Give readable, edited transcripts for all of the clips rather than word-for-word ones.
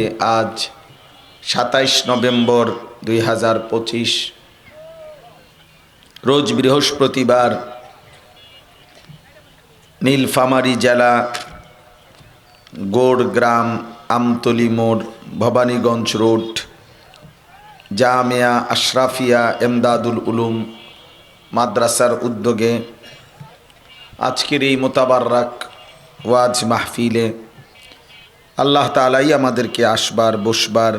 আজ ২৭ নভেম্বর ২০২৫ রোজ বৃহস্পতিবার নীলফামারী জেলা গোড়গ্রাম আমতলী মোড় ভবানীগঞ্জ রোড জামিয়া আশরাফিয়া এমদাদুল উলুম মাদ্রাসার উদ্যোগে আজকের এই মোতাবারক ওয়াজ মাহফিলে আল্লাহ তাআলাই আমাদেরকে আসবার বসবার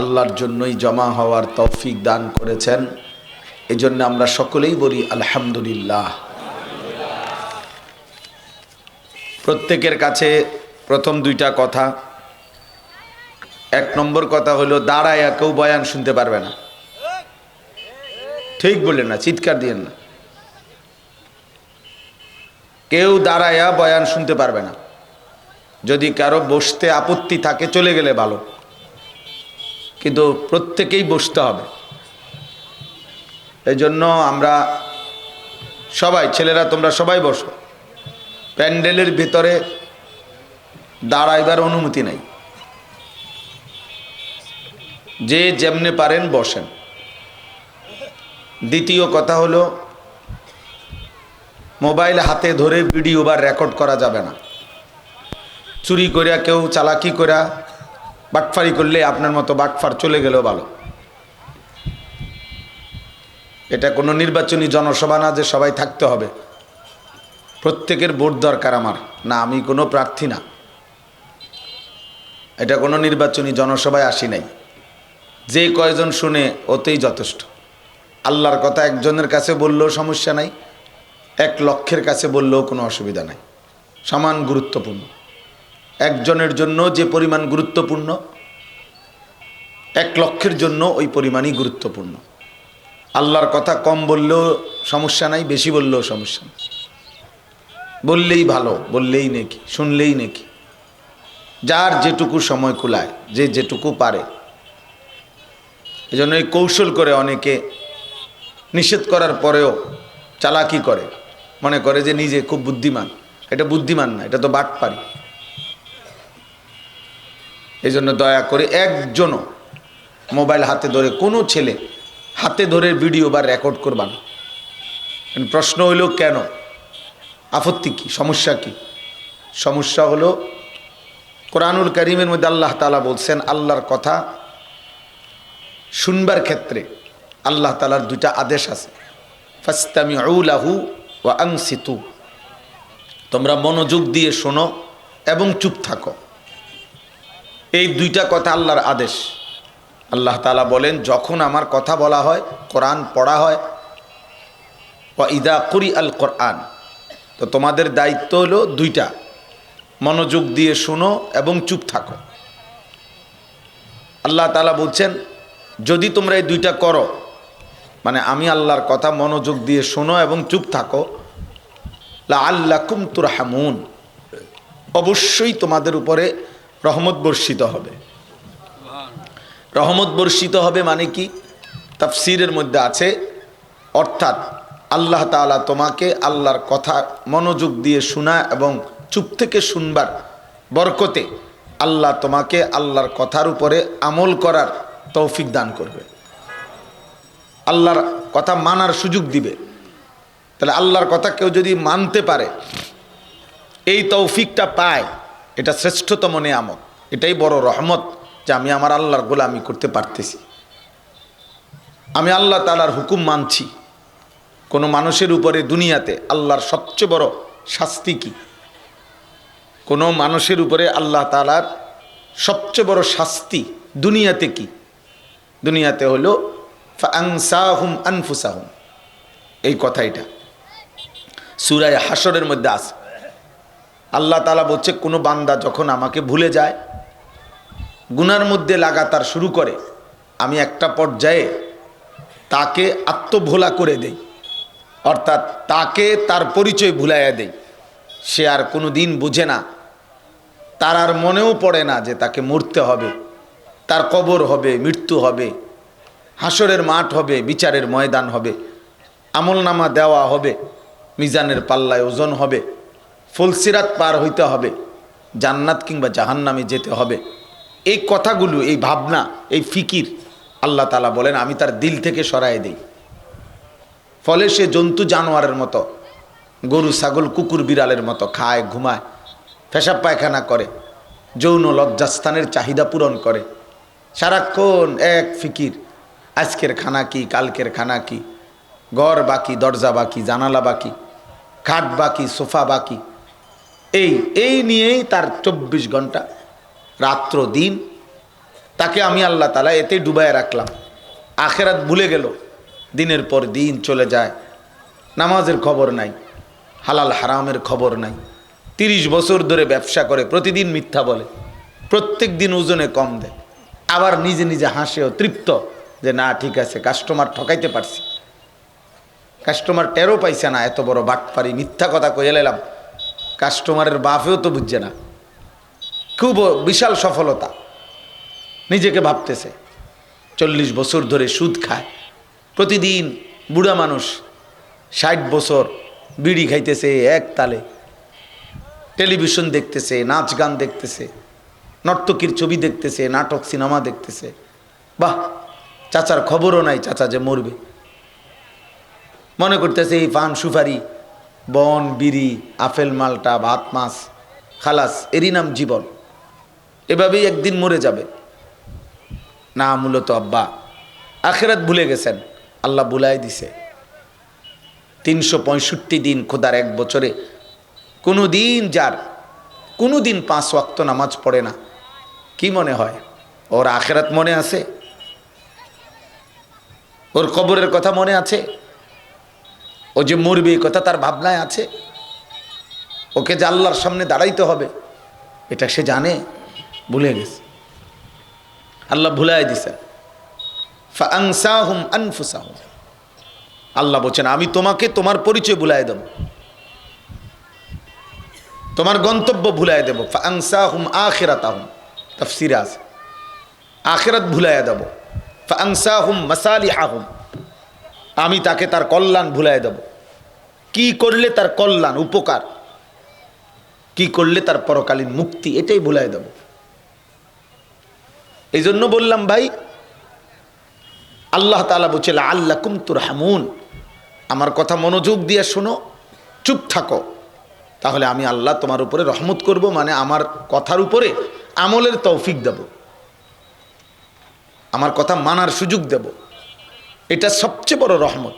আল্লাহর জন্যই জমা হওয়ার তৌফিক দান করেছেন। এজন্য আমরা সকলেই বলি আলহামদুলিল্লাহ। প্রত্যেকের কাছে প্রথম দুইটা কথা। এক নম্বর কথা হলো, দাঁড়ায়া কেউ বয়ান শুনতে পারবে না। ঠিক বললেন না, চিৎকার দিয়েন না। কেউ দাঁড়ায়া বয়ান শুনতে পারবে না। যদি কারো বসতে আপত্তি থাকে চলে গেলে ভালো, কিন্তু প্রত্যেকেই বসতে হবে। এই জন্য আমরা সবাই, ছেলেরা তোমরা সবাই বসো। প্যান্ডেলের ভিতরে দাঁড়াইবার অনুমতি নাই। যে যেমনে পারেন বসেন। দ্বিতীয় কথা হলো, মোবাইল হাতে ধরে ভিডিও বা রেকর্ড করা যাবে না। চুরি করিয়া কেউ চালাকি করিয়া বাটফারি করলে আপনার মতো বাটফার চলে গেলেও ভালো। এটা কোনো নির্বাচনী জনসভা না যে সবাই থাকতে হবে। প্রত্যেকের ভোট দরকার আমার না, আমি কোনো প্রার্থী না। এটা কোনো নির্বাচনী জনসভায় আসি নাই। যে কয়জন শুনে ওতেই যথেষ্ট। আল্লাহর কথা একজনের কাছে বললেও সমস্যা নাই, 1 লক্ষের কাছে বললেও কোনো অসুবিধা নাই। সমান গুরুত্বপূর্ণ। একজনের জন্য যে পরিমাণ গুরুত্বপূর্ণ, 1 লক্ষের জন্য ওই পরিমাণই গুরুত্বপূর্ণ। আল্লাহর কথা কম বললেও সমস্যা নাই, বেশি বললেও সমস্যা নেই। বললেই ভালো, বললেই নেকি, শুনলেই নেকি। যার যেটুকু সময় কুলায়, যে যেটুকু পারে। এজন্য এই কৌশল করে অনেকে নিষেধ করার পরেও চালাকি করে, মনে করে যে নিজে খুব বুদ্ধিমান। এটা বুদ্ধিমান না, এটা তো বাটপারি। এই জন্য দয়া করে একজনও মোবাইল হাতে ধরে, কোনো ছেলে হাতে ধরে ভিডিও বা রেকর্ড করবা না। প্রশ্ন হইল কেন, আপত্তি কি, সমস্যা কি? সমস্যা হলো, কোরআনুল কারীমের মধ্যে আল্লাহ তাআলা বলছেন, আল্লাহর কথা শুনবার ক্ষেত্রে আল্লাহ তাআলার 2টা আদেশ আছে। ফাসতামিউ লাহু ওয়া আনসিতু, তোমরা মনোযোগ দিয়ে শোনো এবং চুপ থাকো। এই 2টা কথা আল্লাহর আদেশ। আল্লাহ তাআলা বলেন, যখন আমার কথা বলা হয়, কোরআন পড়া হয়, ওয়া ইদা কুরিআল কোরআন, তো তোমাদের দায়িত্ব হলো 2টা, মনোযোগ দিয়ে শোনো এবং চুপ থাকো। আল্লাহ তাআলা বলছেন, যদি তোমরা এই 2টা করো, মানে আমি আল্লাহর কথা মনোযোগ দিয়ে শোনো এবং চুপ থাকো, লাআল্লাকুম তুরহামুন, অবশ্যই তোমাদের উপরে রহমত বর্ষিত হবে। রহমত বর্ষিত হবে মানে কি? তাফসীরের মধ্যে আছে, অর্থাৎ আল্লাহ তাআলা তোমাকে আল্লাহর কথা মনোযোগ দিয়ে শোনা এবং চুপ থেকে শুনবার বরকতে আল্লাহ তোমাকে আল্লাহর কথার উপরে আমল করার তৌফিক দান করবে। আল্লাহর কথা মানার সুযোগ দিবে। তাহলে আল্লাহর কথা কেউ যদি মানতে পারে, এই তৌফিকটা পায়, এটা শ্রেষ্ঠতম নেয়ামত। এটাই বড় রহমত যে আমি আমার আল্লাহর গোলামি করতে পারতেছি, আমি আল্লাহ তাআলার হুকুম মানছি। কোনো মানুষের উপরে দুনিয়াতে আল্লাহর সবচেয়ে বড় শাস্তি কি? কোনো মানুষের উপরে আল্লাহ তাআলার সবচেয়ে বড় শাস্তি দুনিয়াতে কি? দুনিয়াতে হলো ফাআনসাহুম আনফুসাহুম, এই কথাটা সূরা হাশরের মধ্যে আছে। আল্লাহ তাআলা বলছে, কোনো বান্দা যখন আমাকে ভুলে যায়, গুনার মধ্যে লাগাতার শুরু করে, আমি একটা পর্যায়ে তাকে আত্মভোলা করে দেই, অর্থাৎ তাকে তার পরিচয় ভুলাইয়া দেই। সে আর কোনো দিন বুঝে না, তার আর মনেও পড়ে না যে তাকে মরতে হবে, তার কবর হবে, মৃত্যু হবে, হাসরের মাঠ হবে, বিচারের ময়দান হবে, আমলনামা দেওয়া হবে, মিজানের পাল্লায় ওজন হবে, ফুলসিরাত পার হইতে হবে, জান্নাত কিংবা জাহান্নামে যেতে হবে। এই কথাগুলো, এই ভাবনা, এই ফিকির আল্লাহ তাআলা বলেন আমি তার দিল থেকে সরায় দেই। ফলে সে জন্তু জানোয়ারের মতো, গরু ছাগল কুকুর বিড়ালের মতো খায়, ঘুমায়, পেশাব পায়খানা করে, যৌন লজ্জাস্থানের চাহিদা পূরণ করে, সারাক্ষণ এক ফিকির, আজকের খানা কি, কালকের খানা কি, ঘর বাকি, দরজা বাকি, জানালা বাকি, খাট বাকি, সোফা বাকি, এই নিয়েই তার 24 ঘন্টা রাত্র দিন। তাকে আমি আল্লাহ তাআলা এতে ডুবায় রাখলাম। আখেরাত ভুলে গেল, দিনের পর দিন চলে যায়, নামাজের খবর নাই, হালাল হারামের খবর নাই, 30 বছর ধরে ব্যবসা করে, প্রতিদিন মিথ্যা বলে, প্রত্যেক দিন ওজনে কম দেয়, আবার নিজে নিজে হাসেও তৃপ্ত যে না ঠিক আছে, কাস্টমার ঠকাইতে পারছি। কাস্টমার টেরও পাইছে না, এত বড় বাটপারি, মিথ্যা কথা কয়ে এলাম, কাস্টমারের বাপেও তো বুঝছে না। খুব বিশাল সফলতা নিজেকে ভাবতেছে। 40 বছর ধরে সুদ খায়, প্রতিদিন বুড়া মানুষ 60 বছর বিড়ি খাইতেছে এক তালে, টেলিভিশন দেখতেছে, নাচ গান দেখতেছে, নর্তকীর ছবি দেখতেছে, নাটক সিনেমা দেখতেছে। বাহ, চাচার খবরও নাই চাচা যে মরবে। মনে করতেছে এই পান সুপারি, বন বিড়ি, আপেল মালটা, ভাত মাছ, খালাস, এরই নাম জীবন, এভাবেই একদিন মরে যাবে। না, মূলত আব্বা আখেরাত ভুলে গেছেন, আল্লাহ বুলাই দিছে। 365 দিন খোদার এক বছরে কোনো দিন যার কোনো দিন 5 ওয়াক্ত নামাজ পড়ে না, কি মনে হয় ওর আখেরাত মনে আছে? ওর কবরের কথা মনে আছে? ও যে মরবে এই কথা তার ভাবনায় আছে? ওকে যে আল্লাহর সামনে দাঁড়াইতে হবে এটা সে জানে? ভুলে গেছে। আল্লাহ ভুলাই দিছেন। ফাআনসাহুম আনফুসাহুম, আল্লাহ বলছেন আমি তোমাকে তোমার পরিচয় ভুলাই দেব, তোমার গন্তব্য ভুলাই দেব। ফাআনসাহুম আখিরাতাহুম, তাফসীরে আছে আখিরাত ভুলাই দেব। ফাআনসাহুম মাসালিহাহুম, আমি তাকে তার কল্যাণ ভুলাই দেব। কি করলে তার কল্যাণ উপকার, কি করলে তার পরকালীন মুক্তি, এটাই ভুলাই দেব। এই জন্য বললাম ভাই, আল্লাহ তাআলা বলছে লাআল্লাকুম তুরহামুন, আমার কথা মনোযোগ দিয়ে শোনো, চুপ থাকো, তাহলে আমি আল্লাহ তোমার উপরে রহমত করব, মানে আমার কথার উপরে আমলের তৌফিক দেব, আমার কথা মানার সুযোগ দেব। এটা সবচেয়ে বড় রহমত,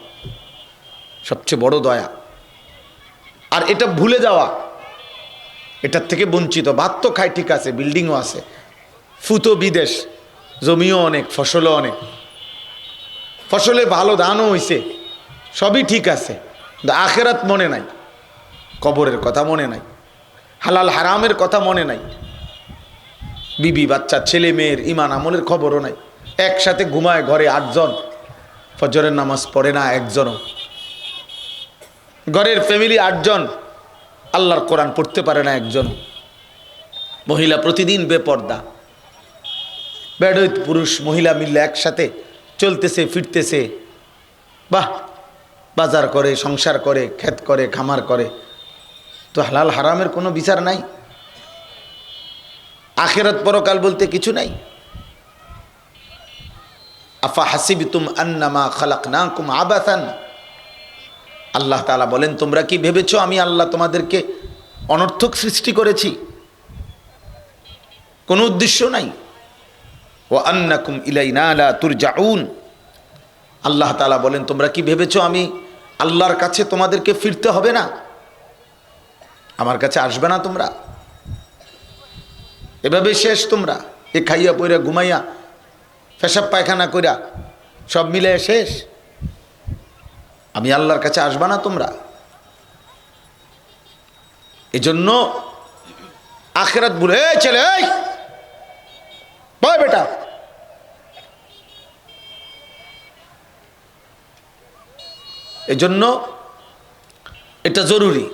সবচেয়ে বড় দয়া। আর এটা ভুলে যাওয়া, এটার থেকে বঞ্চিত। ভাত তো খায় ঠিক আছে, বিল্ডিংও আছে, ফুতো বিদেশ, জমিও অনেক, ফসলও অনেক, ফসলে ভালো ধানও হইছে, সবই ঠিক আছে, কিন্তু আখেরাত মনে নাই, কবরের কথা মনে নাই, হালাল হারামের কথা মনে নাই, বিবি বাচ্চা ছেলে মেয়ের ইমান আমলের খবরও নাই। একসাথে ঘুমায় ঘরে 8 জন, ফজরের নামাজ পড়ে না একজনও। ঘরের ফ্যামিলি 8 জন, আল্লাহর কোরআন পড়তে পারে না একজন। মহিলা প্রতিদিন বেপর্দা, বেডউইথ পুরুষ মহিলা মিলে একসাথে চলতেছে ফিরতেছে, বাহ, বাজার করে, সংসার করে, ক্ষেত করে, খামার করে, তো হালাল হারামের কোনো বিচার নাই, আখিরাত পরকাল বলতে কিছু নাই। আফা হাসিবতুম আন্নামা খালাকনাকুম আবাসান, আল্লাহ তাআলা বলেন তোমরা কি ভেবেছো আমি আল্লাহ তোমাদেরকে অনর্থক সৃষ্টি করেছি? কোনো উদ্দেশ্য নাই। ওয়া আন্নাকুম ইলাইনা লা তুরজাউন, আল্লাহ তাআলা বলেন তোমরা কি ভেবেছো আমি আল্লাহর কাছে তোমাদেরকে ফিরতে হবে না, আমার কাছে আসবে না তোমরা? এভাবে শেষ তোমরা, এ খাইয়া পইরা ঘুমাইয়া পেশাব পায়খানা কইরা সব মিলে শেষ, আমি আল্লাহর কাছে আসবা না তোমরা? এজন্য আখিরাত ভুলে, এই ছেলে, এই বয় বেটা, এজন্য এটা জরুরি।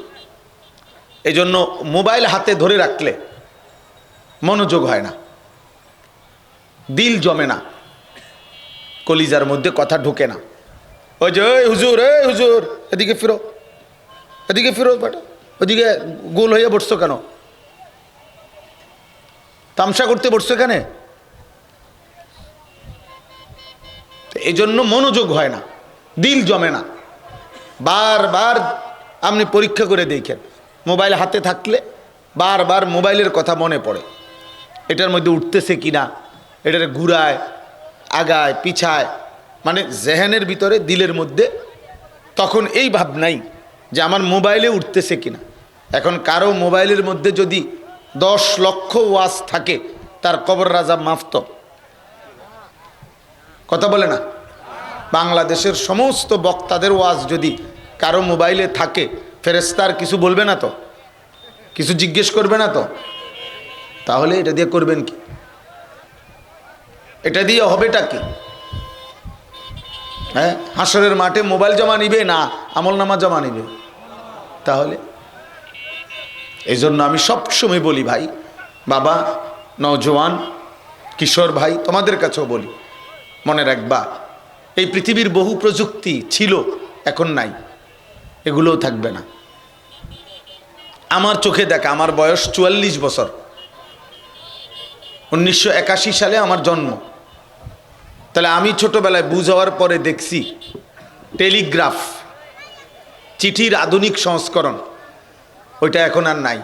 এজন্য মোবাইল হাতে ধরে রাখলে মনোযোগ হয় না, দিল জমে না, কলিজার মধ্যে কথা ঢোকে না। ওই যে এই হুজুর, এই হুজুর, এদিকে ফিরো, এদিকে ফিরো বেটা, ওইদিকে গোল হয়ে বসছো কেন? তামসা করতে বসছো কেন? তো এই জন্য মনোযোগ হয় না, দিল জমে না। বারবার আপনি পরীক্ষা করে দেখেন, মোবাইল হাতে থাকলে বারবার মোবাইলের কথা মনে পড়ে, এটার মধ্যে উঠতেছে কিনা, এটার ঘুরায় আগায় পিছায়, মানে জেহেনের ভিতরে দিলের মধ্যে তখন এই ভাব নাই যে আমার মোবাইলে উঠতেছে কিনা। এখন কারো মোবাইলের মধ্যে যদি 10 লক্ষ ওয়াজ থাকে, তার কবর রাজা মাফত, কথা বলে না? বাংলাদেশের সমস্ত বক্তাদের ওয়াজ যদি কারো মোবাইলে থাকে, ফেরেশতার কিছু বলবে না তো, কিছু জিজ্ঞেস করবে না তো? তাহলে এটা দিয়ে করবেন কি? এটা দিয়ে হবেটা কি? হ্যাঁ, হাসরের মাঠে মোবাইল জমা নিবে না আমলনামা জমা নিবে? তাহলে এই জন্য আমি সবসময় বলি, ভাই, বাবা, নওজোয়ান, কিশোর ভাই, তোমাদের কাছেও বলি, মনে রাখবা, এই পৃথিবীর বহু প্রযুক্তি ছিল, এখন নাই, এগুলোও থাকবে না। আমার চোখে দেখা, আমার বয়স 44 বছর, 1981 সালে আমার জন্ম। তাহলে আমি ছোটবেলায় বুঝ হওয়ার পরে দেখছি টেলিগ্রাফ, চিঠির আধুনিক সংস্করণ, ওইটা এখন আর নাই।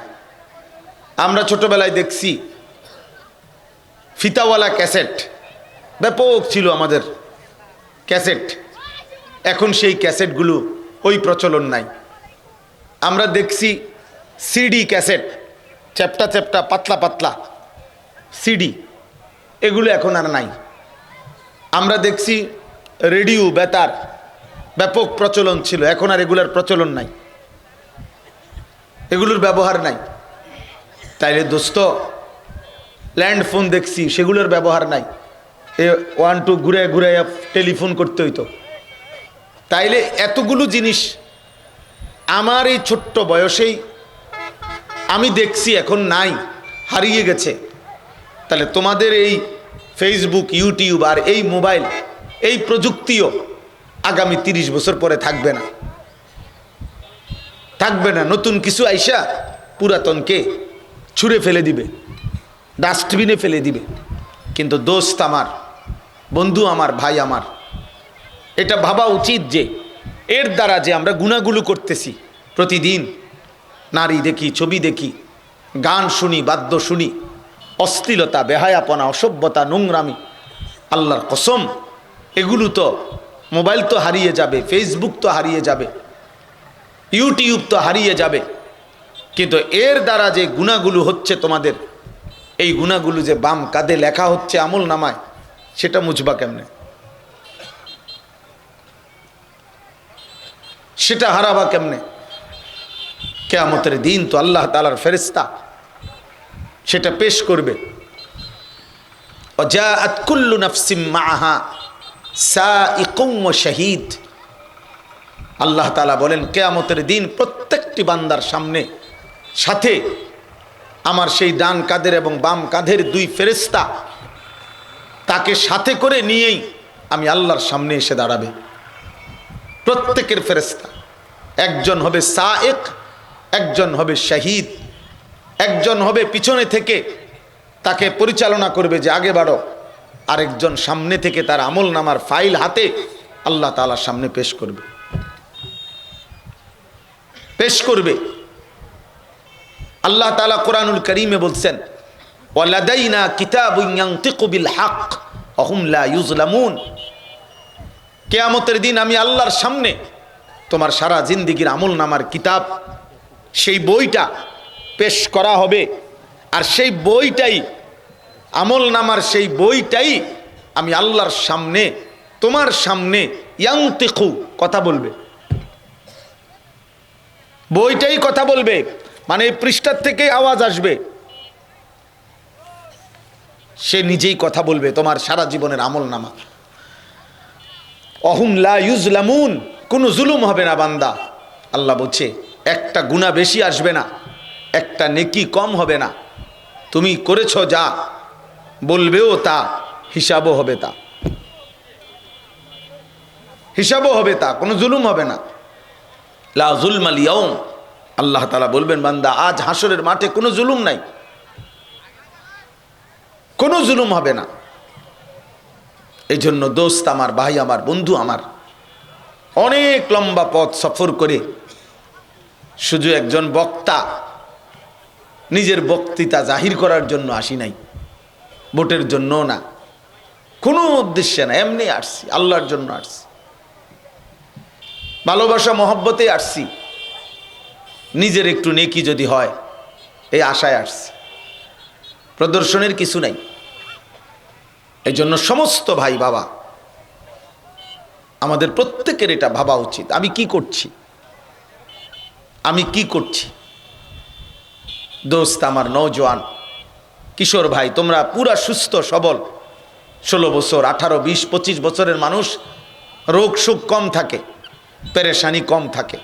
আমরা ছোটবেলায় দেখছি ফিতাওয়ালা ক্যাসেট, ব্যাপক ছিল আমাদের ক্যাসেট, এখন সেই ক্যাসেটগুলো ওই প্রচলন নাই। আমরা দেখছি সিডি ক্যাসেট, চ্যাপ্টা চ্যাপ্টা পাতলা পাতলা সিডি, এগুলো এখন আর নাই। আমরা দেখছি রেডিও, বেতার, ব্যাপক প্রচলন ছিল, এখন আর এগুলোর প্রচলন নাই, এগুলোর ব্যবহার নাই। তাইলে দোস্ত, ল্যান্ড ফোন দেখছি, সেগুলোর ব্যবহার নাই, 1 2 ঘুরে ঘুরে টেলিফোন করতে হইতো। তাইলে এতগুলো জিনিস আমার এই ছোট্ট বয়সেই আমি দেখছি এখন নাই, হারিয়ে গেছে। তাহলে তোমাদের এই ফেসবুক, ইউটিউব আর এই মোবাইল, এই প্রযুক্তিও আগামী 30 বছর পরে থাকবে না, থাকবে না। নতুন কিছু আইসা পুরাতনকে ছুঁড়ে ফেলে দিবে, ডাস্টবিনে ফেলে দিবে। কিন্তু দোস্ত আমার, বন্ধু আমার, ভাই আমার, এটা ভাবা উচিত যে এর দ্বারা যে আমরা গুনাহগুলো করতেছি, প্রতিদিন নারী দেখি, ছবি দেখি, গান শুনি, বাদ্য শুনি, অশ্লীলতা, বেহায়াপনা, অসভ্যতা, নোংরামি, আল্লাহর কসম, এগুলো তো, মোবাইল তো হারিয়ে যাবে, ফেসবুক তো হারিয়ে যাবে, ইউটিউব তো হারিয়ে যাবে, কিন্তু এর দ্বারা যে গুনাহগুলো হচ্ছে তোমাদের, এই গুনাহগুলো যে বাম কাঁধে লেখা হচ্ছে আমল নামায়, সেটা মুছবা কেমনে? সেটা হারাবা কেমনে? কিয়ামতের দিন তো আল্লাহ তাআলার ফেরেশতা সেটা পেশ করবে। ওয়াজাআত কুল্লু নাফসিম মাআহা সাইকুম ওয়া শাহীদ। আল্লাহ তাআলা বলেন, কিয়ামতের দিন প্রত্যেকটি বান্দার সামনে সাথে আমার সেই ডান কাঁধের এবং বাম কাঁধের 2 ফেরেশতা তাকে সাথে করে নিয়েই আমি আল্লাহর সামনে এসে দাঁড়াবে। প্রত্যেকের ফেরেশতা, একজন হবে সায়েক, একজন হবে শাহীদ, একজন হবে পিছনে থেকে তাকে পরিচালনা করবে যে আগে বাড়ো, আরেকজন সামনে থেকে তার আমল নামার ফাইল হাতে আল্লাহ তাআলার সামনে পেশ করবে, পেশ করবে। আল্লাহ তাআলা কোরআনুল কারীমে বলছেন, ওয়ালাদাইনা কিতাবুন ইয়ানতিকু বিল হক ওয়া হুম লা ইউজলামুন। কিয়ামতের দিন আমি আল্লাহর সামনে তোমার সারা জিন্দেগীর আমল নামার কিতাব, সেই বইটা পেশ করা হবে, আর সেই বইটাই, আমল নামার সেই বইটাই আমি আল্লাহর সামনে, তোমার সামনে, ইয়ানতিকু, কথা বলবে, বইটাই কথা বলবে, মানে পৃষ্ঠার থেকে আওয়াজ আসবে, সে নিজেই কথা বলবে তোমার সারা জীবনের আমল নামা। অহুম লা ইউজলামুন, কোনো জুলুম হবে না বান্দা। আল্লাহ বলছে একটা গুনাহ বেশি আসবে না, একটা নেকি কম হবে না, তুমি করেছো যা, বলবেও তা, হিসাবও হবে তা, হিসাবও হবে তা, কোনো জুলুম হবে না। লা যুলমাল ইয়াউম, আল্লাহ তাআলা বলবেন, বান্দা আজ হাসরের মাঠে কোনো জুলুম নাই, কোনো জুলুম হবে না। এই জন্য দোস্ত আমার, ভাই আমার, বন্ধু আমার, অনেক লম্বা পথ সফর করে শুধু একজন বক্তা নিজের বক্তৃতা জাহির করার জন্য আসি নাই, ভোটের জন্য না, কোনো উদ্দেশ্যে না, এমনি আসছি, আল্লাহর জন্য আসছি, ভালোবাসা মহব্বতে আসছি, নিজের একটু নেকি যদি হয় এই আশায় আসছি, প্রদর্শনের কিছু নাই। এই জন্য সমস্ত ভাই বাবা আমাদের প্রত্যেকের এটা ভাবা উচিত, আমি কি করছি, আমি কি করছি। দোস্ত আমার, নওজোয়ান কিশোর ভাই, তোমরা পুরা সুস্থ সবল, 16 বছর, 18, 20, 25 বছরের মানুষ, রোগ সুখ কম থাকে, পেরেশানি কম থাকে,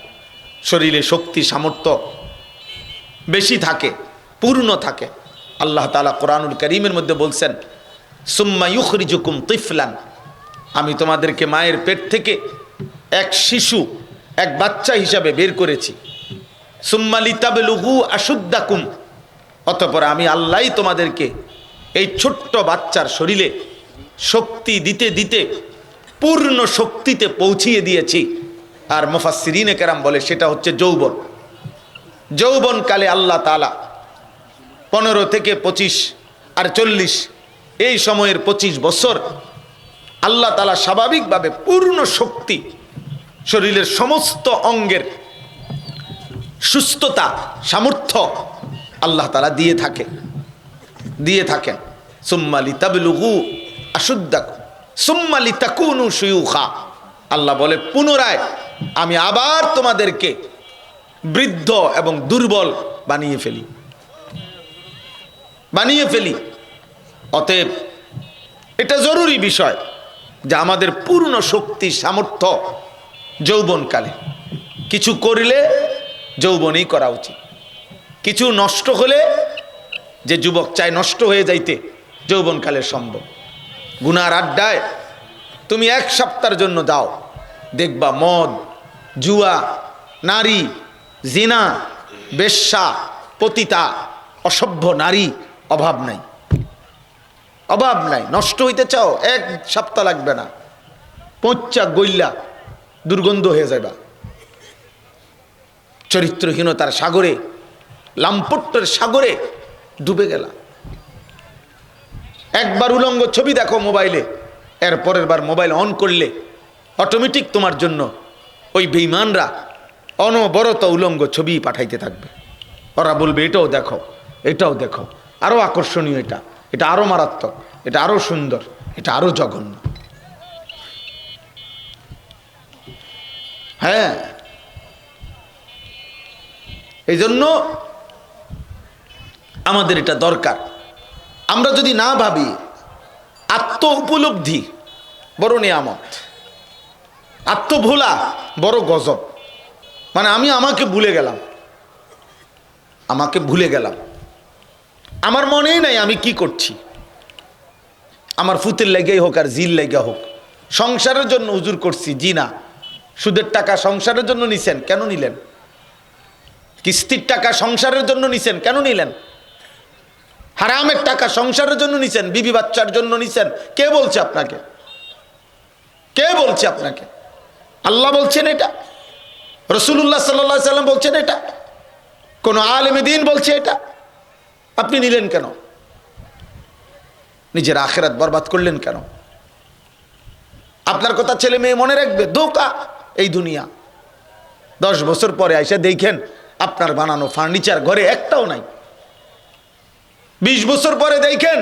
শরীরে শক্তি সামর্থ্য বেশি থাকে, পূর্ণ থাকে। আল্লাহ তাআলা কোরআনুল কারীমের মধ্যে বলছেন, সুম্মা ইউখরিজুকুম তিফলান, আমি তোমাদেরকে মায়ের পেট থেকে এক শিশু, এক বাচ্চা হিসাবে বের করেছি। সুম্মা লিতাবলুগু আশুদ্দাকুম, অতঃপর আমি আল্লাহই তোমাদেরকে এই ছোট্ট বাচ্চার শরীরে শক্তি দিতে দিতে পূর্ণ শক্তিতে পৌঁছিয়ে দিয়েছি। আর মুফাসসিরিনে কেরাম বলে সেটা হচ্ছে যৌবন। যৌবনকালে আল্লাহ তাআলা 15 থেকে 25 আর 40 এই সময়ের 25 বছর আল্লাহ তাআলা স্বাভাবিকভাবে পূর্ণ শক্তি, শরীরের সমস্ত অঙ্গের সুস্থতা সামর্থ্য আল্লাহ তাআলা দিয়ে থাকেন। সুম্মা লিতাবলুগু আশুদ্দাকুম সুম্মা লিতাকুনু শুয়ুখা, আল্লাহ বলে পুনরায় আমি আবার তোমাদেরকে বৃদ্ধ এবং দুর্বল বানিয়ে ফেলি। অতএব এটা জরুরি বিষয় যে আমাদের পূর্ণ শক্তি সামর্থ্য যৌবনকালে, কিছু করলে যৌবনেই করা উচিত, কিছু নষ্ট হলে, যে যুবক চায় নষ্ট হয়ে যাইতে, যৌবনকালে সম্ভব। গুনার আড্ডায় তুমি 1 সপ্তাহের জন্য দাও, দেখবা মদ, জুয়া, নারী, জিনা, বেশ্যা, পতিতা, অসভ্য নারী অভাব নাই। নষ্ট হইতে চাও 1 সপ্তাহ লাগবে না, পচা গইল্লা দুর্গন্ধ হয়ে যাবা। চরিত্রহীনতার সাগরে, লাম্পট্যের সাগরে ডুবে গেলা। একবার উলঙ্গ ছবি দেখো মোবাইলে, এর পরের বার মোবাইল অন করলে অটোমেটিক তোমার জন্য ওই বেঈমানরা অনবরত উলঙ্গ ছবি পাঠাইতে থাকবে। ওরা বলবে এটাও দেখো, এটাও দেখো, আরো আকর্ষণীয়, এটা আরো মারাত্মক, এটা আরো সুন্দর, এটা আরো জঘন্য। হ্যাঁ, এই জন্য আমাদের এটা দরকার। আমরা যদি না ভাবি, আত্ম উপলব্ধি বড় নিয়ামত, আত্মভোলা বড় গজব। মানে আমি আমাকে ভুলে গেলাম, আমার মনেই নাই আমি কি করছি। আমার ফুতের লেগেই হোক আর জিল লেগে হোক, সংসারের জন্য হুজুর করছি, জি না। সুদের টাকা সংসারের জন্য নিছেন, কেন নিলেন? কিস্তির টাকা সংসারের জন্য নিছেন, কেন নিলেন? হারামের টাকা সংসারের জন্য নিছেন, বিবি বাচ্চার জন্য নিছেন, কে বলছে আপনাকে? আল্লাহ বলছেন এটা, রাসূলুল্লাহ সাল্লাল্লাহু আলাইহি সাল্লাম বলছেন এটা, কোন আলেমে দ্বীন বলছে এটা, আপনি নিলেন কেন? নিজের আখিরাত বরবাদ করলেন কেন? আপনার কথা ছেলে মেয়ে মনে রাখবে? ধোঁকা এই দুনিয়া। 10 বছর পরে আইসা দেখেন আপনার বানানো ফার্নিচার ঘরে একটাও নাই। 20 বছর পরে দেখেন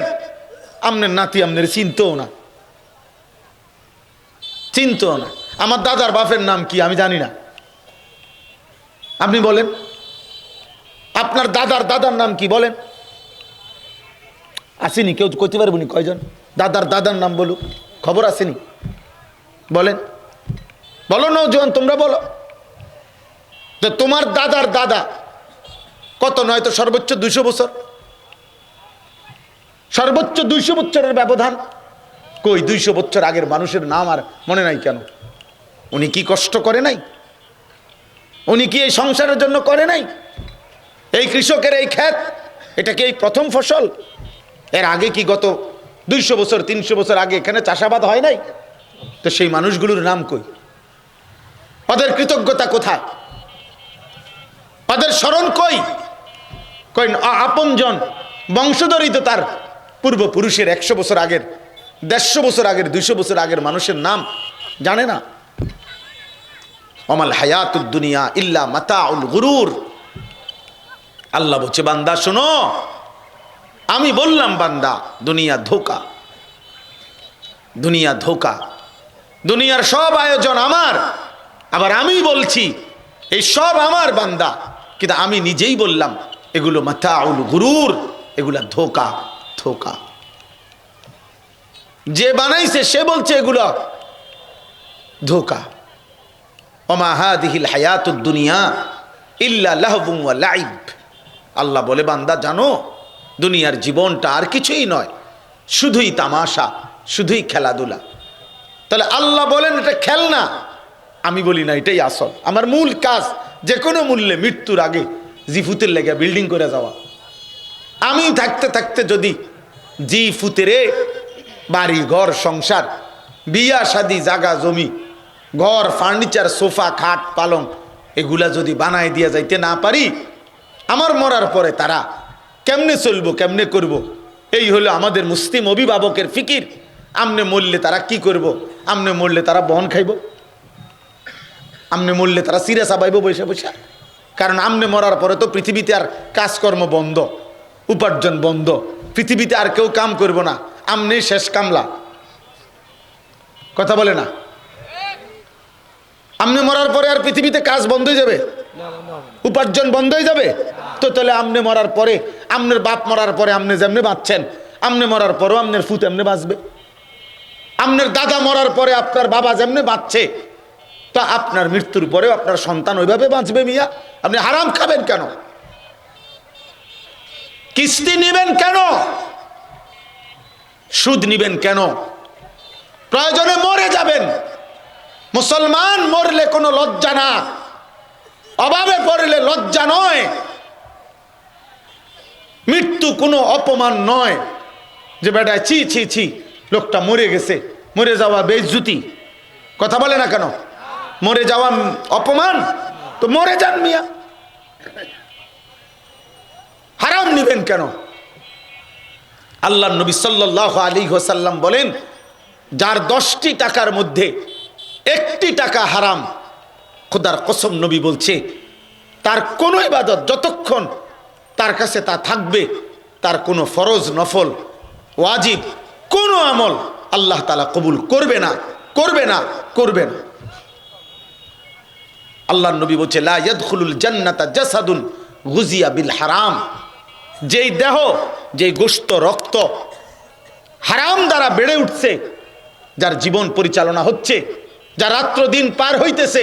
আপনার নাতি আপনার চিনতেও না। আমার দাদার বাপের নাম কি আমি জানি না, আপনি বলেন। আপনার দাদার নাম কি বলেন? আসেনি? কেউ কইতে পারবো নি কয়জন দাদার নাম বলুক? খবর আসেনি? বলো নওজোয়ান, তোমরা বলো তো তোমার দাদার দাদা কত, নয়তো সর্বোচ্চ 200 বছর, সর্বোচ্চ 200 বছরের ব্যবধান। কই 200 বছর আগের মানুষের নাম আর মনে নাই কেন? উনি কি কষ্ট করে নাই? উনি কি এই সংসারের জন্য করে নাই? এই কৃষকের এই ক্ষেত, এটা কি এই প্রথম ফসল? এর আগে কি গত 200 বছর 300 বছর আগে এখানে চাষাবাদ হয় নাই? তো সেই মানুষগুলোর নাম কই? ওদের কৃতজ্ঞতা কোথায়? ওদের স্মরণ কই? কই আপনজন বংশধরই তো তার পূর্বপুরুষের 100 বছর আগের, 150 বছর আগের, 200 বছর আগের মানুষের নাম জানে না। ওমাল হায়াতুদ দুনিয়া ইল্লা মাতাউল গুরুর। আল্লাহ বলছে বান্দা শোনো, আমি বললাম বান্দা দুনিয়া ধোঁকা, দুনিয়া ধোঁকা, দুনিয়ার সব আয়োজন আমার, আবার আমি বলছি এই সব আমার বান্দা, কিন্তু আমি নিজেই বললাম এগুলো মাতাউল গুরুর, এগুলা ধোঁকা, ধোঁকা। যে বানাইছে সে বলছে এগুলো ধোঁকা। ওমা হাদিহিল হায়াতুদ দুনিয়া ইল্লা লাহবুন ওয়া লাইব। আল্লাহ বলে বান্দা জানো দুনিয়ার জীবনটা আর কিছুই নয়, শুধুই তামাশা, শুধুই খেলাধুলা। তাহলে আল্লাহ বলেন এটা খেলনা, আমি বলি না এটাই আসল। আমার মূল কাজ যে কোনো মূল্যে মৃত্যুর আগে জিফুতের লেগে বিল্ডিং করে যাওয়া। আমি থাকতে থাকতে যদি জিফুতেরে বাড়ি ঘর সংসার বিয়া শাদি জাগা জমি ঘর ফার্নিচার সোফা খাট পালং এগুলা যদি বানায় দিয়া যাইতে না পারি, আমার মরার পরে তারা কেমনে চলবো, কেমনে করব। এই হলো আমাদের মুসলিম অভিভাবকের ফিকির। আমনে মরলে তারা কি করব? আমনে মরলে তারা বহন খাইব, আমনে মরলে তারা সিরা চাবাইব বৈশা বৈশা। কারণ আমনে মরার পরে তো পৃথিবীতে আর কাজকর্ম বন্ধ, উপার্জন বন্ধ, পৃথিবীতে আর কেউ কাম করব না, আমনে শেষ কামলা। কথা বলে না? আমনে মরার পরে আর পৃথিবীতে কাজ বন্ধ হয়ে যাবে, উপার্জন বন্ধ হয়ে যাবে। তো তাহলে আমনে মরার পরে, আমনের বাপ মরার পরে আমনে যেমনে বাঁচছেন, আমনে মরার পরেও আমনের ফুত এমনি বাঁচবে। আমনের দাদা মরার পরে আপনার বাবা যেমনে বাঁচছে, তা আপনার মৃত্যুর পরেও আপনার সন্তান ওইভাবে বাঁচবে। মিয়া আপনি হারাম খাবেন কেন? কিস্তি নিবেন কেন? সুদ নিবেন কেন? প্রয়োজনে মরে যাবেন। মুসলমান মরলে কোনো লজ্জা না, অভাবে পড়লে লজ্জা নয়, মৃত্যু কোনো অপমান নয় যে বেটায় ছি ছি ছি লোকটা মরে গেছে, মরে যাওয়া বেইজ্জতি। কথা বলে না কেন? মরে যাওয়া অপমান, তো মরে যান মিয়া। হারাম নিবেন কেন? আল্লাহ নবী সাল্লাল্লাহু আলাইহি ওয়াসাল্লাম বলেন যার 10টি টাকার মধ্যে 1টি টাকা হারাম, খোদার কসম নবী বলছে তার কোনো ইবাদত যতক্ষণ তার কাছে তা থাকবে, তার কোনো ফরজ নফল ওয়াজিব কোনো আমল আল্লাহ তাআলা কবুল করবে না, করবে না, করবে না। আল্লাহ নবী বলছে লা ইয়াদখুলুল জান্নাতা জাসাদুন গুজিয়া বিল হারাম। যেই দেহ, যেই গোশত রক্ত হারাম দ্বারা বেড়ে উঠছে, যার জীবন পরিচালনা হচ্ছে, যার রাত্র দিন পার হইতেছে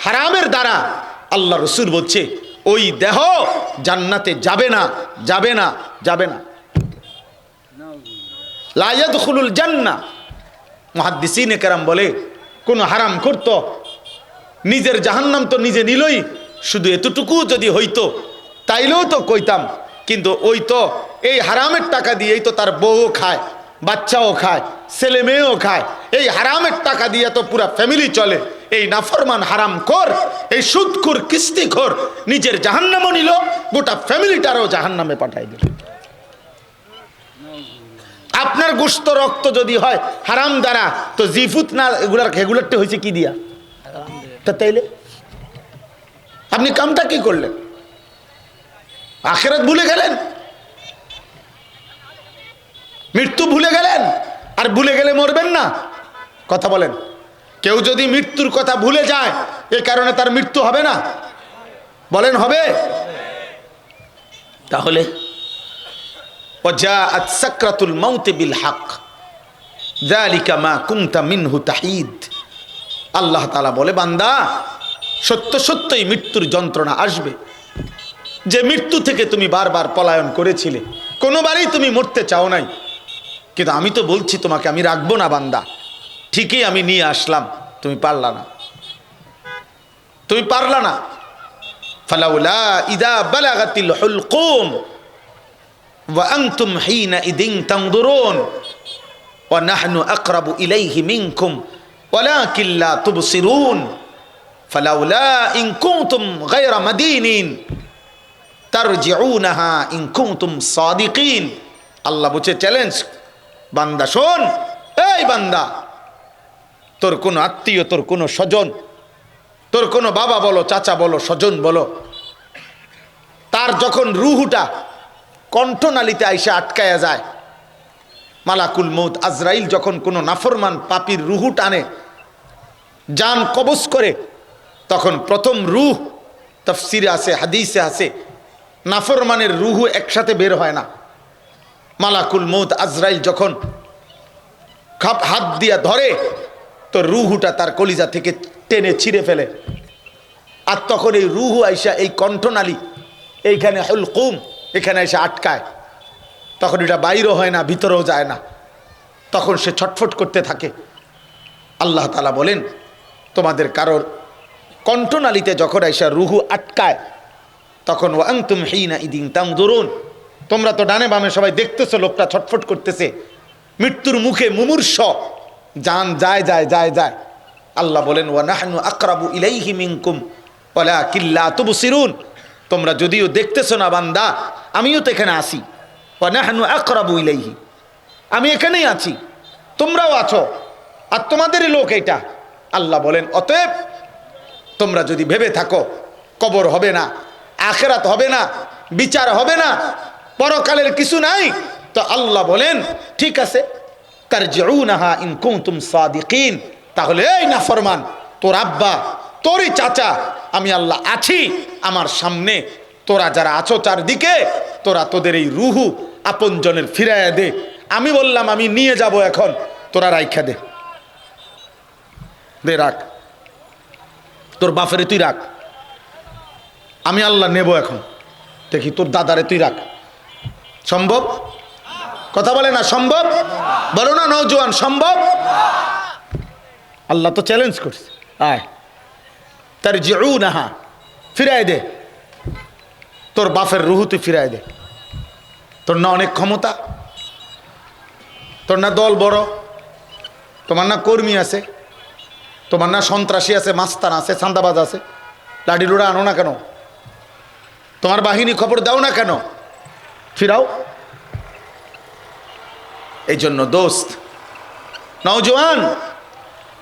হারামের দ্বারা, আল্লাহ রসুল বলছে ওই দেহ জান্নাতে যাবে না, যাবে না, যাবে না। লা ইয়াদখুলুল জান্নাহ। মুহাদ্দিসিনে কেরাম বলে কোন হারাম করত নিজের জাহান্নাম তো নিজে নিলই, শুধু এতটুকু যদি হইতো তাইলেও তো কইতাম, কিন্তু ওই তো এই হারামের টাকা দিয়েই তো তার বউও খায়, বাচ্চাও খায়, ছেলে মেয়েও খায়, এই হারামের টাকা দিয়ে তো পুরা ফ্যামিলি চলে। এই নাফরমান হারাম খোর, এই সুদখোর কিস্তিখোর নিজের জাহান্নামও নিল, গোটা ফ্যামিলিটারও জাহান্নামে পাঠাই দিল। আপনার গোশত রক্ত যদি হয় হারাম দ্বারা, তো জিফুত না এগুলারটা হয়েছে কি দিয়া? তা তাইলে আপনি কামটা কি করলেন? আখিরাত ভুলে গেলেন, মৃত্যু ভুলে গেলেন। আর ভুলে গেলে মরবেন না। কথা বলেন, কেউ যদি মৃত্যুর কথা ভুলে যায় এ কারণে তার মৃত্যু হবে না? বলেন হবে? তাহলে ওয়াজাআত সাকরাতুল মাউত বিল হক যালিকা মা কুনতা মিনহু তাহিদ। আল্লাহ তাআলা বলে বান্দা সত্য সত্যই মৃত্যুর যন্ত্রণা আসবে। যে মৃত্যু থেকে তুমি বারবার পলায়ন করেছিলে, কোনোবারই তুমি মরতে চাও নাই, কিন্তু আমি তো বলছি তোমাকে আমি রাখবো না বান্দা, ঠিকই আমি নিয়ে আসলাম, তুমি পারলা না, তুমি পারলা না। ফালাউলা ইযা বালাগাতিল হুলকুম ওয়া আনতুম হিনা ইদিন তানদুরুন। ওয়া নাহনু আকরাবু ইলাইহি মিনকুম ওয়ালাকিন লা তুবসিরুন ফালাউলা ইন কুনতুম গায়রা মাদিনিন তারজিউনাহা ইন কুনতুম সাদিকিন। আল্লাহ বলছে চ্যালেঞ্জ, বান্দা শোন, এই বান্দা, তোর কোনো আত্মীয়, তোর কোনো স্বজন, তোর কোনো বাবা বলো, চাচা বলো, স্বজন বলো, তার যখন রুহুটা কণ্ঠনালীতে আইসা আটকায়া যায়, মালাকুল মউত আজরাইল যখন কোনো নাফরমান পাপীর রুহু টানে, জান কবজ করে, তখন প্রথম রুহ, তাফসিরে আছে, হাদিসে আছে, নাফরমানের রুহু একসাথে বের হয় না। মালাকুল মউত আজরাইল যখন হাত দিয়া ধরে, তো রুহুটা তার কলিজা থেকে টেনে ছিঁড়ে ফেলে। আর তখন এই রুহু আইসা এই কণ্ঠনালী, এইখানে হুলকুম, এখানে এসে আটকায়। তখন এটা বাইরও হয় না, ভিতরেও যায় না, তখন সে ছটফট করতে থাকে। আল্লাহ তাআলা বলেন, তোমাদের কারোর কণ্ঠনালীতে যখন আইসা রুহু আটকায়, তখন ওয়া আনতুম হিনা ইদিন তানজুরুন, তোমরা তো ডানে বামে সবাই দেখতেছো লোকটা ছটফট করতেছে, মৃত্যুর মুখে মুমূর্ষ, জান যায় যায় যায় যায়। আল্লাহ বলেন, ওয়া নাহনু আকরাবু ইলাইহি মিনকুম ওয়ালাকিন লা তুবসিরুন, তোমরা যদিও দেখতেছো না বান্দা, আমিও তো এখানে আছি। ওয়া নাহনু আকরাবু ইলাইহি, আমি এখানেই আছি, তোমরাও আছো, আর তোমাদেরই লোক এটা। আল্লাহ বলেন, অতএব তোমরা যদি ভেবে থাকো কবর হবে না, আখিরাত হবে না, বিচার হবে না, পরকালের কিছু নাই, তো আল্লাহ বলেন ঠিক আছে, তারজিউনাহা ইন কুনতুম সাদিকিন, তাহলে এই নাফরমান, তোর আব্বা, তোরই চাচা, আমি আল্লাহ আছি আমার সামনে, তোরা যারা আছো চারদিকে, তোরা তোদের এই রুহু আপনজনের ফিরাইয়া দে। আমি বললাম আমি নিয়ে যাব, এখন তোরা রাইখা দে, দে রাখ, তোর বাপেরে তুই রাখ, আমি আল্লাহ নেব এখন, দেখি তোর দাদারে তুই রাখ। সম্ভব? কথা বলে না সম্ভব? বলো না নওজোয়ান, সম্ভব? আল্লাহ তো চ্যালেঞ্জ করছে, আয় তারজিউনাহা, ফিরাই দে, তোর বাপের রুহু তুই ফিরাই দে। তোর না অনেক ক্ষমতা, তোর না দল বড়, তোমার না কর্মী আছে, তোমার না সন্ত্রাসী আছে, মাস্তান আছে, চাঁদাবাজ আছে, লাঠি লোড়া আনো না কেন? তোমার বাহিনী খবর দাও না কেন? ফিরাও। এই জন্য দোস্ত, নওজোয়ান,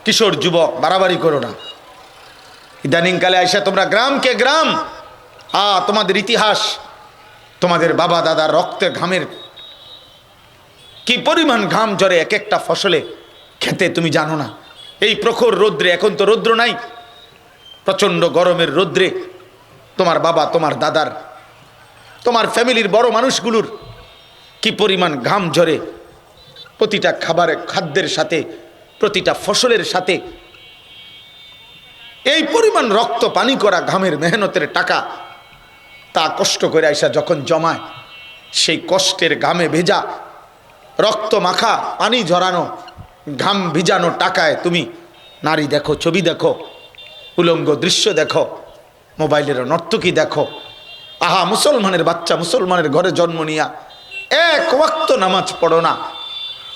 কিশোর যুবক, বাড়াবাড়ি করো না। ইদানিংকালে আইসা তোমরা গ্রামকে গ্রাম, তোমাদের ইতিহাস, তোমাদের বাবা দাদার রক্তে ঘামের কি পরিমাণ ঘাম ঝরে এক একটা ফসলে, খেতে তুমি জানো না। এই প্রখর রৌদ্রে, এখন তো রৌদ্র নাই, প্রচণ্ড গরমের রৌদ্রে তোমার বাবা, তোমার দাদার, তোমার ফ্যামিলির বড় মানুষগুলোর কি পরিমাণ ঘাম ঝরে, প্রতিটা খাদ্যের সাথে, প্রতিটা ফসলের সাথে এই পরিমাণ রক্ত পানি করা ঘামের মেহনতের টাকা, তা কষ্ট করে আইসা যখন জমায়, সেই কষ্টের ঘামে ভেজা, রক্ত মাখা, পানি ঝরানো, ঘাম ভিজানো টাকায় তুমি নারী দেখো, ছবি দেখো, উলঙ্গ দৃশ্য দেখো, মোবাইলের নর্তকী দেখো। আহা, মুসলমানের বাচ্চা মুসলমানের ঘরে জন্ম নিয়া এক ওয়াক্ত নামাজ পড়ো না,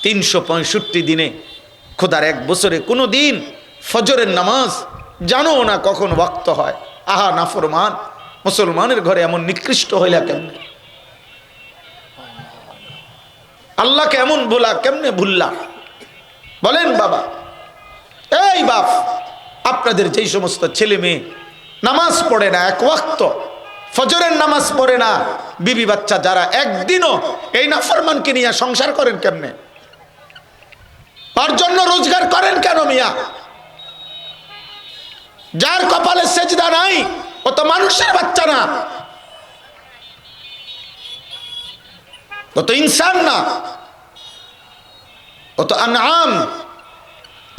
365 দিনে, খোদার এক বছরে কোনো দিন ফজরের নামাজ জানো না কখন ওয়াক্ত হয়। আহা নাফরমান, মুসলমানের ঘরে এমন নিকৃষ্ট হইলা কেমনে? আল্লাহকে এমন ভুলা কেমনে ভুললা? বলেন বাবা, এই বাপ, আপনাদের যেই সমস্ত ছেলে মেয়ে নামাজ পড়ে না, এক ওয়াক্ত ফজরের নামাজ পড়ে না, বিবি বাচ্চা যারা একদিনও এই নাফরমানকে নিয়ে সংসার করেন কেমনে? তার জন্য রোজগার করেন কেন মিয়া? যার কপালে সেজদা নাই ও তো মানুষের বাচ্চা না, ও তো ইনসান না, ও তো আনআম,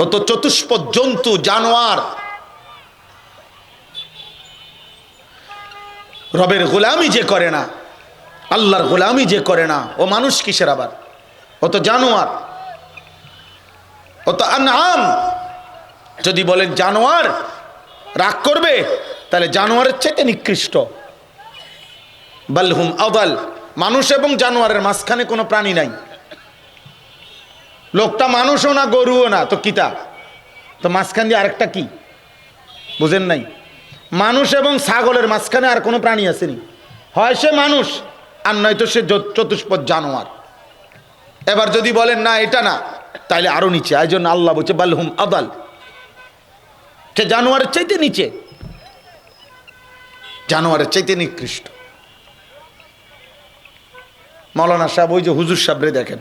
ও তো চতুষ্পদ জন্তু, জানোয়ার। রবের গোলামি যে করে না, আল্লাহর গোলামি যে করে না, ও মানুষ কিসের আবার? ও তো জানোয়ার, ও তো আনআম। যদি বলেন জানোয়ার রাগ করবে, তাহলে জানোয়ারের চেয়ে নিকৃষ্ট। বালহুম আদাল, মানুষ এবং জানোয়ারের মাঝখানে কোনো প্রাণী নাই। লোকটা মানুষও না গরুও না, তো কিতা? তো মাঝখান দিয়ে আরেকটা কি বুঝেন নাই? মানুষ এবং ছাগলের মাঝখানে আর কোনো প্রাণী আসেনি, হয় সে মানুষ আর নয়তো সে চতুষ্পদ জানোয়ার। এবার যদি বলেন না এটা না, তাইলে আরো নিচে। এই জন্য আল্লাহ বলছে বালহুম আদাল, সে জানোয়ারের চাইতে নিচে, জানোয়ারের চাইতে নিকৃষ্ট। মৌলানা সাহেব, ওই যে হুজুর সাহেবরে দেখেন,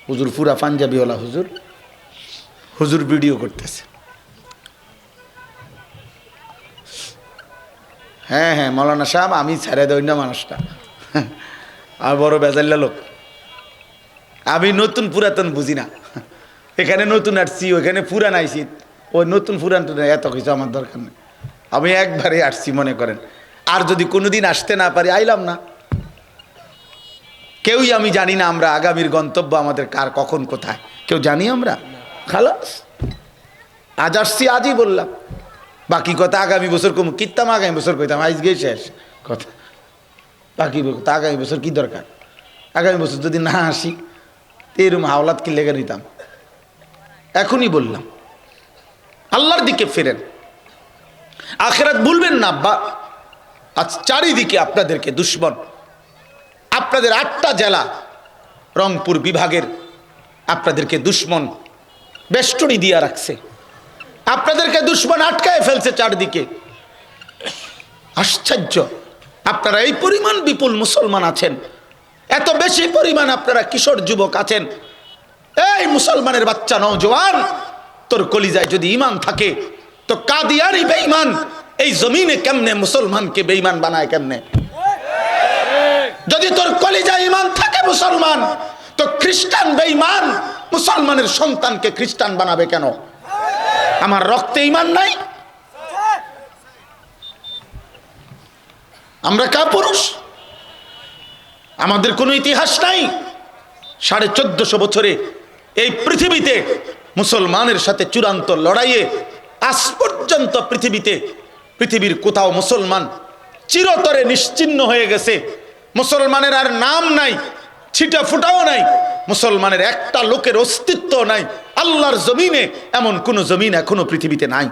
হুজুর পুরা পাঞ্জাবিওয়ালা হুজুর, হুজুর ভিডিও করতেছে। হ্যাঁ হ্যাঁ মৌলানা সাহেব, আমি ছেড়ে দেই না মানুষটা, আমি বড় বেজাল্লা লোক, আমি নতুন পুরাতন বুঝি না। এখানে নতুন আসছি, ওইখানে পুরান আইছি, ওই নতুন পুরান এত কিছু আমার দরকার নেই। আমি একবারে আসছি মনে করেন, আর যদি কোনোদিন আসতে না পারি আইলাম না। কেউই আমি জানি না আমরা আগামীর গন্তব্য আমাদের কার কখন কোথায়, কেউ জানি আমরা? খালাস, আজ আসছি আজই বললাম, বাকি কথা আগামী বছর কম কিতাম, আগামী বছর কইতাম, আজকে শেষ কথা। বাকি কথা আগামী বছর কি দরকার? আগামী বছর যদি না আসি এরম হাওলাত কি লেগে নিতাম। এখনই বললাম আল্লাহর দিকে ফেরেন, আখিরাত ভুলবেন না আব্বা। আজ চারিদিকে আপনাদেরকে দুশ্মন, আপনাদের 8টা জেলা রংপুর বিভাগের আপনাদেরকে দুশ্মন বেষ্টনী দিয়া রাখছে, আপনাদেরকে দুশ্মন আটকায় ফেলছে চারদিকে। আশ্চর্য, আপনারা এই পরিমাণ বিপুল মুসলমান আছেন, এত বেশি পরিমাণ আপনারা কিশোর যুবক আছেন। এই মুসলমানের বাচ্চা নওজোয়ান, তোর কলিজায় যদি ঈমান থাকে তো কাদিয়ানি বেঈমান এই জমিনে কেমনে মুসলমানকে বেঈমান বানায় কেমনে? যদি তোর কলিজায় ঈমান থাকে মুসলমান, তো খ্রিস্টান বেঈমান মুসলমানের সন্তানকে খ্রিস্টান বানাবে কেন? আমার রক্তে ঈমান নাই? আমরা কাপুরুষ, আমাদের কোনো ইতিহাস নাই। 1450 বছরে এই পৃথিবীতে মুসলমানের সাথে চূড়ান্ত লড়াইয়ে আজ পর্যন্ত পৃথিবীর কোথাও মুসলমান চিরতরে নিশ্চিহ্ন হয়ে গেছে। মুসলমানের আর নাম নাই, ছিটা ফুটাও নাই, মুসলমানের একটা লোকের অস্তিত্ব নাই। আল্লাহর জমিনে এমন কোন জমিন এখনো পৃথিবীতে নাই।